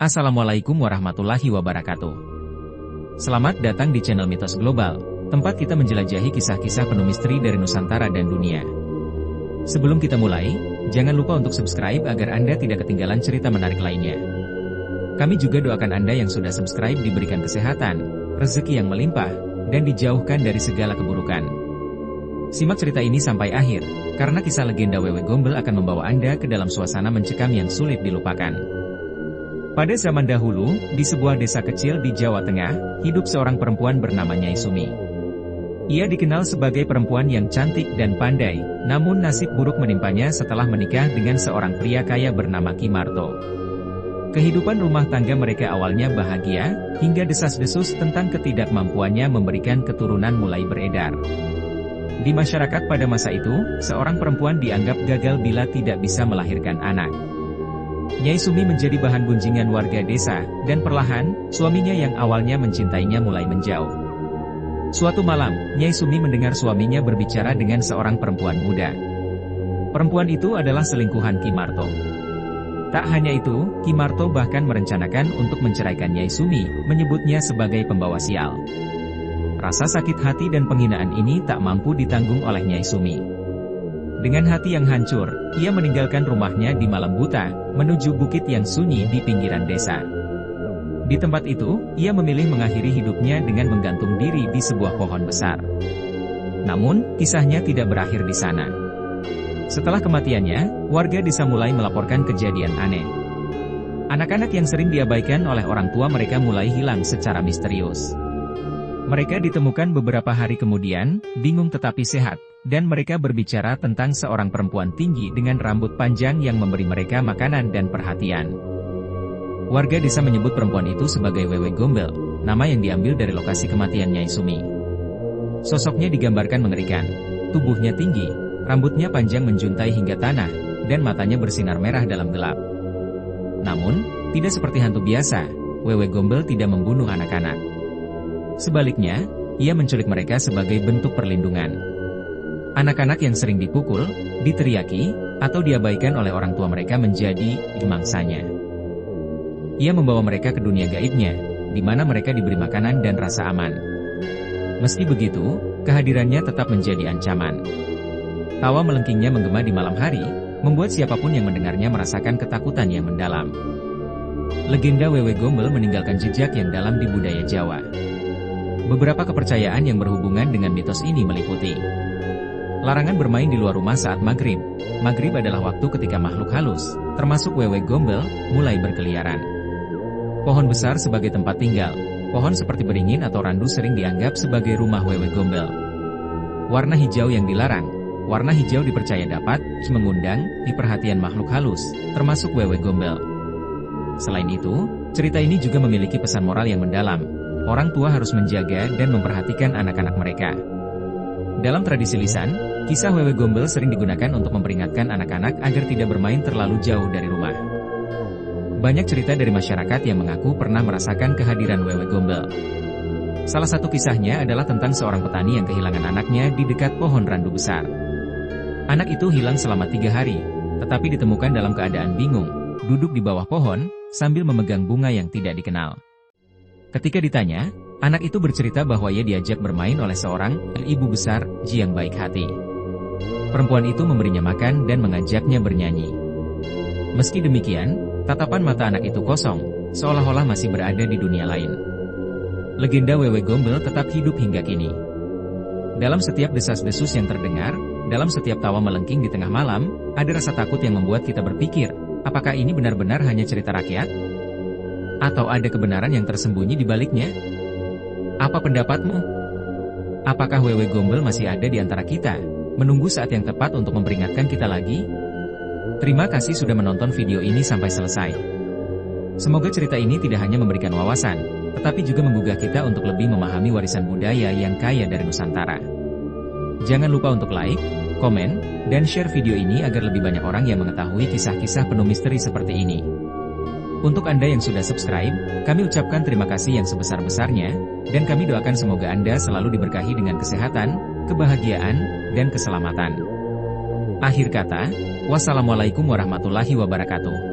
Assalamualaikum warahmatullahi wabarakatuh. Selamat datang di channel Mitos Global, tempat kita menjelajahi kisah-kisah penuh misteri dari Nusantara dan dunia. Sebelum kita mulai, jangan lupa untuk subscribe agar Anda tidak ketinggalan cerita menarik lainnya. Kami juga doakan Anda yang sudah subscribe diberikan kesehatan, rezeki yang melimpah, dan dijauhkan dari segala keburukan. Simak cerita ini sampai akhir, karena kisah legenda Wewe Gombel akan membawa Anda ke dalam suasana mencekam yang sulit dilupakan. Pada zaman dahulu, di sebuah desa kecil di Jawa Tengah, hidup seorang perempuan bernama Nyai Sumi. Ia dikenal sebagai perempuan yang cantik dan pandai, namun nasib buruk menimpanya setelah menikah dengan seorang pria kaya bernama Ki Marto. Kehidupan rumah tangga mereka awalnya bahagia, hingga desas-desus tentang ketidakmampuannya memberikan keturunan mulai beredar. Di masyarakat pada masa itu, seorang perempuan dianggap gagal bila tidak bisa melahirkan anak. Nyai Sumi menjadi bahan gunjingan warga desa, dan perlahan, suaminya yang awalnya mencintainya mulai menjauh. Suatu malam, Nyai Sumi mendengar suaminya berbicara dengan seorang perempuan muda. Perempuan itu adalah selingkuhan Ki Marto. Tak hanya itu, Ki Marto bahkan merencanakan untuk menceraikan Nyai Sumi, menyebutnya sebagai pembawa sial. Rasa sakit hati dan penghinaan ini tak mampu ditanggung oleh Nyai Sumi. Dengan hati yang hancur, ia meninggalkan rumahnya di malam buta, menuju bukit yang sunyi di pinggiran desa. Di tempat itu, ia memilih mengakhiri hidupnya dengan menggantung diri di sebuah pohon besar. Namun, kisahnya tidak berakhir di sana. Setelah kematiannya, warga desa mulai melaporkan kejadian aneh. Anak-anak yang sering diabaikan oleh orang tua mereka mulai hilang secara misterius. Mereka ditemukan beberapa hari kemudian, bingung tetapi sehat, dan mereka berbicara tentang seorang perempuan tinggi dengan rambut panjang yang memberi mereka makanan dan perhatian. Warga desa menyebut perempuan itu sebagai Wewe Gombel, nama yang diambil dari lokasi kematian Nyai Sumi. Sosoknya digambarkan mengerikan, tubuhnya tinggi, rambutnya panjang menjuntai hingga tanah, dan matanya bersinar merah dalam gelap. Namun, tidak seperti hantu biasa, Wewe Gombel tidak membunuh anak-anak. Sebaliknya, ia menculik mereka sebagai bentuk perlindungan. Anak-anak yang sering dipukul, diteriaki, atau diabaikan oleh orang tua mereka menjadi mangsanya. Ia membawa mereka ke dunia gaibnya, di mana mereka diberi makanan dan rasa aman. Meski begitu, kehadirannya tetap menjadi ancaman. Tawa melengkingnya menggema di malam hari, membuat siapapun yang mendengarnya merasakan ketakutan yang mendalam. Legenda Wewe Gombel meninggalkan jejak yang dalam di budaya Jawa. Beberapa kepercayaan yang berhubungan dengan mitos ini meliputi larangan bermain di luar rumah saat maghrib. Maghrib adalah waktu ketika makhluk halus, termasuk Wewe Gombel, mulai berkeliaran. Pohon besar sebagai tempat tinggal. Pohon seperti beringin atau randu sering dianggap sebagai rumah Wewe Gombel. Warna hijau yang dilarang. Warna hijau dipercaya dapat mengundang perhatian makhluk halus, termasuk Wewe Gombel. Selain itu, cerita ini juga memiliki pesan moral yang mendalam. Orang tua harus menjaga dan memperhatikan anak-anak mereka. Dalam tradisi lisan, kisah Wewe Gombel sering digunakan untuk memperingatkan anak-anak agar tidak bermain terlalu jauh dari rumah. Banyak cerita dari masyarakat yang mengaku pernah merasakan kehadiran Wewe Gombel. Salah satu kisahnya adalah tentang seorang petani yang kehilangan anaknya di dekat pohon randu besar. Anak itu hilang selama 3 hari, tetapi ditemukan dalam keadaan bingung, duduk di bawah pohon, sambil memegang bunga yang tidak dikenal. Ketika ditanya, anak itu bercerita bahwa ia diajak bermain oleh seorang ibu besar, yang baik hati. Perempuan itu memberinya makan dan mengajaknya bernyanyi. Meski demikian, tatapan mata anak itu kosong, seolah-olah masih berada di dunia lain. Legenda Wewe Gombel tetap hidup hingga kini. Dalam setiap desas-desus yang terdengar, dalam setiap tawa melengking di tengah malam, ada rasa takut yang membuat kita berpikir, apakah ini benar-benar hanya cerita rakyat? Atau ada kebenaran yang tersembunyi di baliknya? Apa pendapatmu? Apakah Wewe Gombel masih ada di antara kita, menunggu saat yang tepat untuk memperingatkan kita lagi? Terima kasih sudah menonton video ini sampai selesai. Semoga cerita ini tidak hanya memberikan wawasan, tetapi juga menggugah kita untuk lebih memahami warisan budaya yang kaya dari Nusantara. Jangan lupa untuk like, komen, dan share video ini agar lebih banyak orang yang mengetahui kisah-kisah penuh misteri seperti ini. Untuk Anda yang sudah subscribe, kami ucapkan terima kasih yang sebesar-besarnya, dan kami doakan semoga Anda selalu diberkahi dengan kesehatan, kebahagiaan, dan keselamatan. Akhir kata, wassalamualaikum warahmatullahi wabarakatuh.